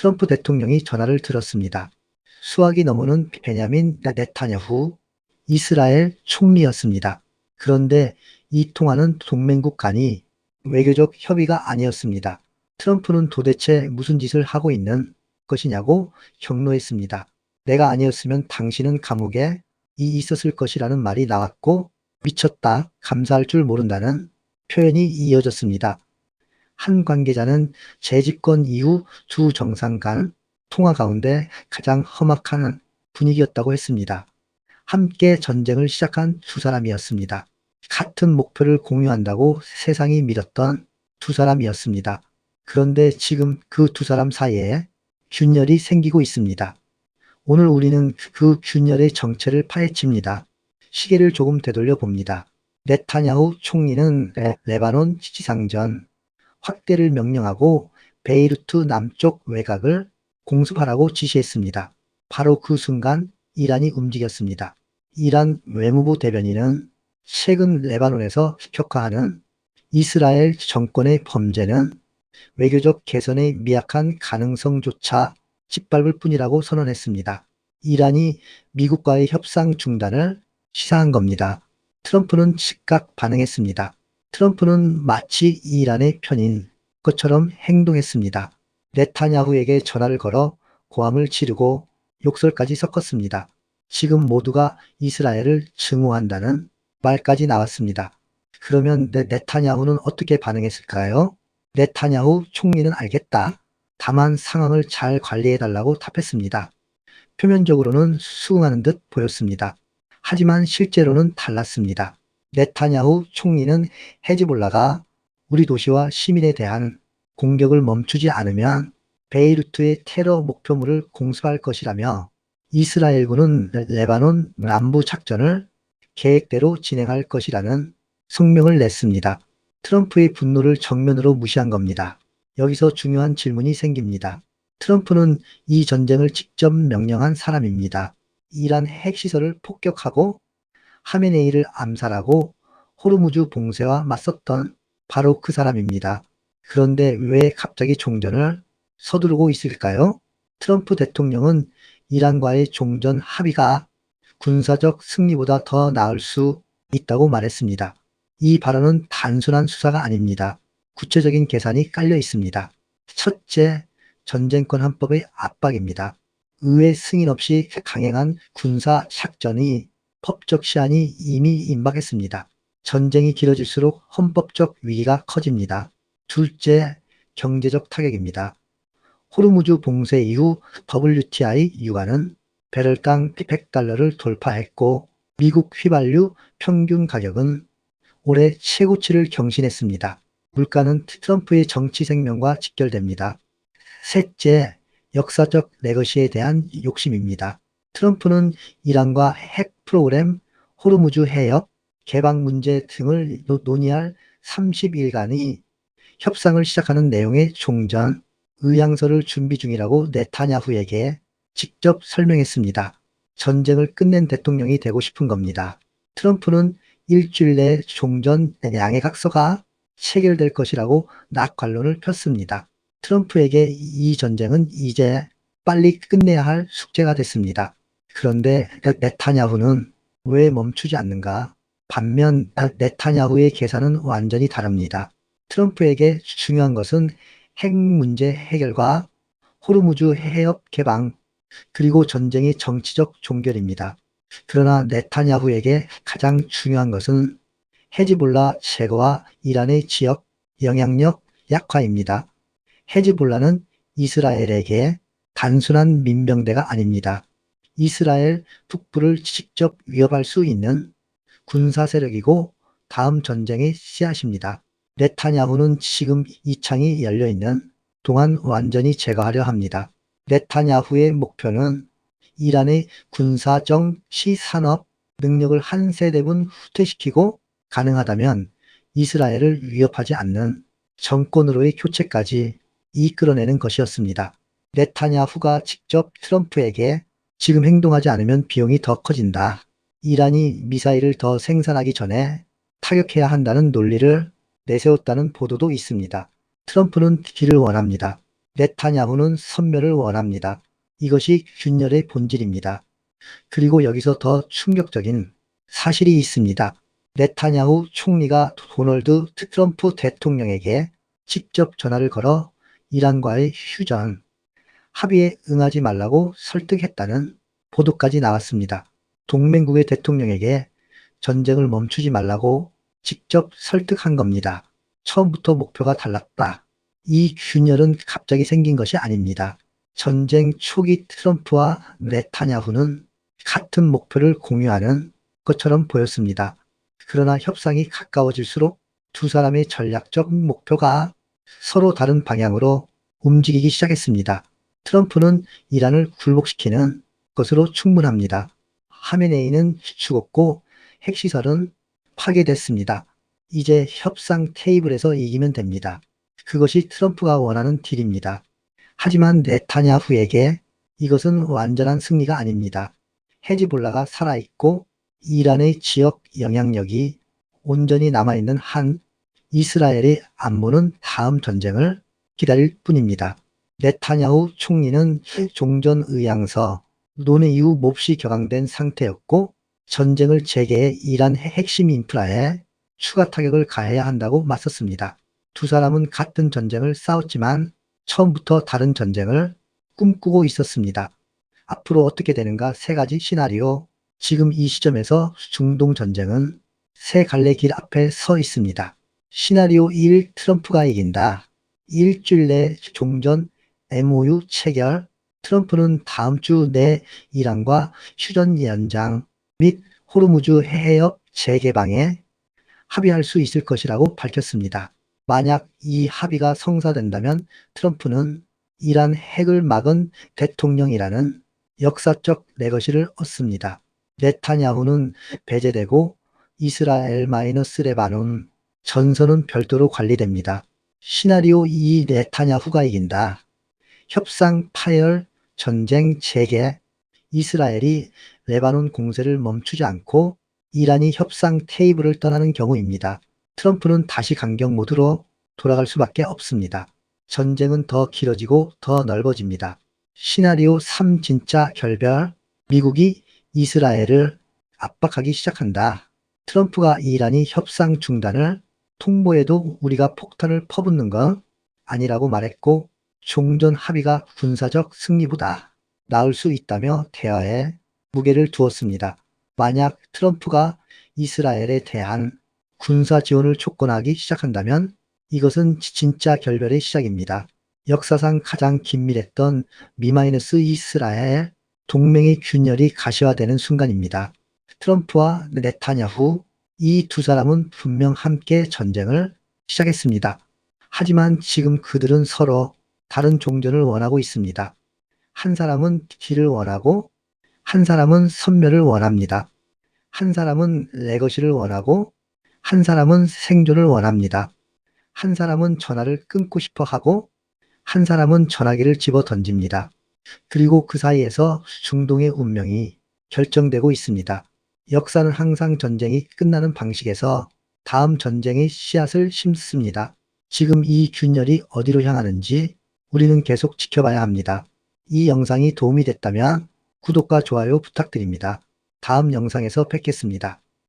트럼프 대통령이 전화를 들었습니다. 수학이 넘어는 베냐민 네타냐후 이스라엘 총리였습니다. 그런데 이 통화는 동맹국 간이 외교적 협의가 아니었습니다. 트럼프는 도대체 무슨 짓을 하고 있는 것이냐고 경로했습니다. 내가 아니었으면 당신은 감옥에 있었을 것이라는 말이 나왔고 미쳤다, 감사할 줄 모른다는 표현이 이어졌습니다. 한 관계자는 재집권 이후 두 정상 간 통화 가운데 가장 험악한 분위기였다고 했습니다. 함께 전쟁을 시작한 두 사람이었습니다. 같은 목표를 공유한다고 세상이 믿었던 두 사람이었습니다. 그런데 지금 그 두 사람 사이에 균열이 생기고 있습니다. 오늘 우리는 그 균열의 정체를 파헤칩니다. 시계를 조금 되돌려 봅니다. 네타냐후 총리는 레바논 지상전 확대를 명령하고 베이루트 남쪽 외곽을 공습하라고 지시했습니다. 바로 그 순간 이란이 움직였습니다. 이란 외무부 대변인은 최근 레바논에서 격화하는 이스라엘 정권의 범죄는 외교적 개선의 미약한 가능성조차 짓밟을 뿐이라고 선언했습니다. 이란이 미국과의 협상 중단을 시사한 겁니다. 트럼프는 즉각 반응했습니다. 트럼프는 마치 이란의 편인 것처럼 행동했습니다. 네타냐후에게 전화를 걸어 고함을 지르고 욕설까지 섞었습니다. 지금 모두가 이스라엘을 증오한다는 말까지 나왔습니다. 그러면 네타냐후는 어떻게 반응했을까요? 네타냐후 총리는 알겠다. 다만 상황을 잘 관리해달라고 답했습니다. 표면적으로는 수긍하는 듯 보였습니다. 하지만 실제로는 달랐습니다. 네타냐후 총리는 헤즈볼라가 우리 도시와 시민에 대한 공격을 멈추지 않으면 베이루트의 테러 목표물을 공습할 것이라며 이스라엘군은 레바논 남부 작전을 계획대로 진행할 것이라는 성명을 냈습니다. 트럼프의 분노를 정면으로 무시한 겁니다. 여기서 중요한 질문이 생깁니다. 트럼프는 이 전쟁을 직접 명령한 사람입니다. 이란 핵시설을 폭격하고 하메네이를 암살하고 호르무즈 봉쇄와 맞섰던 바로 그 사람입니다. 그런데 왜 갑자기 종전을 서두르고 있을까요? 트럼프 대통령은 이란과의 종전 합의가 군사적 승리보다 더 나을 수 있다고 말했습니다. 이 발언은 단순한 수사가 아닙니다. 구체적인 계산이 깔려 있습니다. 첫째, 전쟁권 헌법의 압박입니다. 의회 승인 없이 강행한 군사 작전이 법적 시한이 이미 임박했습니다. 전쟁이 길어질수록 헌법적 위기가 커집니다. 둘째, 경제적 타격입니다. 호르무즈 봉쇄 이후 WTI 유가는 배럴당 $100를 돌파했고 미국 휘발유 평균 가격은 올해 최고치를 경신했습니다. 물가는 트럼프의 정치 생명과 직결됩니다. 셋째, 역사적 레거시에 대한 욕심입니다. 트럼프는 이란과 핵 프로그램, 호르무즈 해협, 개방 문제 등을 논의할 30일간의 협상을 시작하는 내용의 종전 의향서를 준비 중이라고 네타냐후에게 직접 설명했습니다. 전쟁을 끝낸 대통령이 되고 싶은 겁니다. 트럼프는 일주일 내 종전 양해각서가 체결될 것이라고 낙관론을 폈습니다. 트럼프에게 이 전쟁은 이제 빨리 끝내야 할 숙제가 됐습니다. 그런데 네타냐후는 왜 멈추지 않는가? 반면 네타냐후의 계산은 완전히 다릅니다. 트럼프에게 중요한 것은 핵 문제 해결과 호르무즈 해협 개방, 그리고 전쟁의 정치적 종결입니다. 그러나 네타냐후에게 가장 중요한 것은 헤즈볼라 제거와 이란의 지역 영향력 약화입니다. 헤즈볼라는 이스라엘에게 단순한 민병대가 아닙니다. 이스라엘 북부를 직접 위협할 수 있는 군사 세력이고 다음 전쟁의 씨앗입니다. 네타냐후는 지금 이 창이 열려있는 동안 완전히 제거하려 합니다. 네타냐후의 목표는 이란의 군사 정치 산업 능력을 한 세대분 후퇴시키고 가능하다면 이스라엘을 위협하지 않는 정권으로의 교체까지 이끌어내는 것이었습니다. 네타냐후가 직접 트럼프에게 지금 행동하지 않으면 비용이 더 커진다. 이란이 미사일을 더 생산하기 전에 타격해야 한다는 논리를 내세웠다는 보도도 있습니다. 트럼프는 딜을 원합니다. 네타냐후는 선멸을 원합니다. 이것이 균열의 본질입니다. 그리고 여기서 더 충격적인 사실이 있습니다. 네타냐후 총리가 도널드 트럼프 대통령에게 직접 전화를 걸어 이란과의 휴전 합의에 응하지 말라고 설득했다는 보도까지 나왔습니다. 동맹국의 대통령에게 전쟁을 멈추지 말라고 직접 설득한 겁니다. 처음부터 목표가 달랐다. 이 균열은 갑자기 생긴 것이 아닙니다. 전쟁 초기 트럼프와 네타냐후는 같은 목표를 공유하는 것처럼 보였습니다. 그러나 협상이 가까워질수록 두 사람의 전략적 목표가 서로 다른 방향으로 움직이기 시작했습니다. 트럼프는 이란을 굴복시키는 것으로 충분합니다. 하메네이는 죽었고 핵시설은 파괴됐습니다. 이제 협상 테이블에서 이기면 됩니다. 그것이 트럼프가 원하는 딜입니다. 하지만 네타냐후에게 이것은 완전한 승리가 아닙니다. 헤즈볼라가 살아있고 이란의 지역 영향력이 온전히 남아있는 한 이스라엘의 안보는 다음 전쟁을 기다릴 뿐입니다. 네타냐후 총리는 종전의향서 논의 이후 몹시 격앙된 상태였고 전쟁을 재개해 이란 핵심 인프라에 추가 타격을 가해야 한다고 맞섰습니다. 두 사람은 같은 전쟁을 싸웠지만 처음부터 다른 전쟁을 꿈꾸고 있었습니다. 앞으로 어떻게 되는가 세 가지 시나리오. 지금 이 시점에서 중동 전쟁은 세 갈래 길 앞에 서 있습니다. 시나리오 1, 트럼프가 이긴다. 일주일 내 종전 MOU 체결. 트럼프는 다음 주 내 이란과 휴전 연장 및 호르무즈 해협 재개방에 합의할 수 있을 것이라고 밝혔습니다. 만약 이 합의가 성사된다면 트럼프는 이란 핵을 막은 대통령이라는 역사적 레거시를 얻습니다. 네타냐후는 배제되고 이스라엘-레바논 전선은 별도로 관리됩니다. 시나리오 2 네타냐후가 이긴다. 협상 파열, 전쟁 재개, 이스라엘이 레바논 공세를 멈추지 않고 이란이 협상 테이블을 떠나는 경우입니다. 트럼프는 다시 강경 모드로 돌아갈 수밖에 없습니다. 전쟁은 더 길어지고 더 넓어집니다. 시나리오 3 진짜 결별, 미국이 이스라엘을 압박하기 시작한다. 트럼프가 이란이 협상 중단을 통보해도 우리가 폭탄을 퍼붓는 건 아니라고 말했고 종전 합의가 군사적 승리보다 나을 수 있다며 대화에 무게를 두었습니다. 만약 트럼프가 이스라엘에 대한 군사 지원을 촉구하기 시작한다면 이것은 진짜 결별의 시작입니다. 역사상 가장 긴밀했던 미-이스라엘 동맹의 균열이 가시화되는 순간입니다. 트럼프와 네타냐후 이 두 사람은 분명 함께 전쟁을 시작했습니다. 하지만 지금 그들은 서로 다른 종전을 원하고 있습니다. 한 사람은 딜을 원하고 한 사람은 선멸을 원합니다. 한 사람은 레거시를 원하고 한 사람은 생존을 원합니다. 한 사람은 전화를 끊고 싶어 하고 한 사람은 전화기를 집어 던집니다. 그리고 그 사이에서 중동의 운명이 결정되고 있습니다. 역사는 항상 전쟁이 끝나는 방식에서 다음 전쟁의 씨앗을 심습니다. 지금 이 균열이 어디로 향하는지 우리는 계속 지켜봐야 합니다. 이 영상이 도움이 됐다면 구독과 좋아요 부탁드립니다. 다음 영상에서 뵙겠습니다.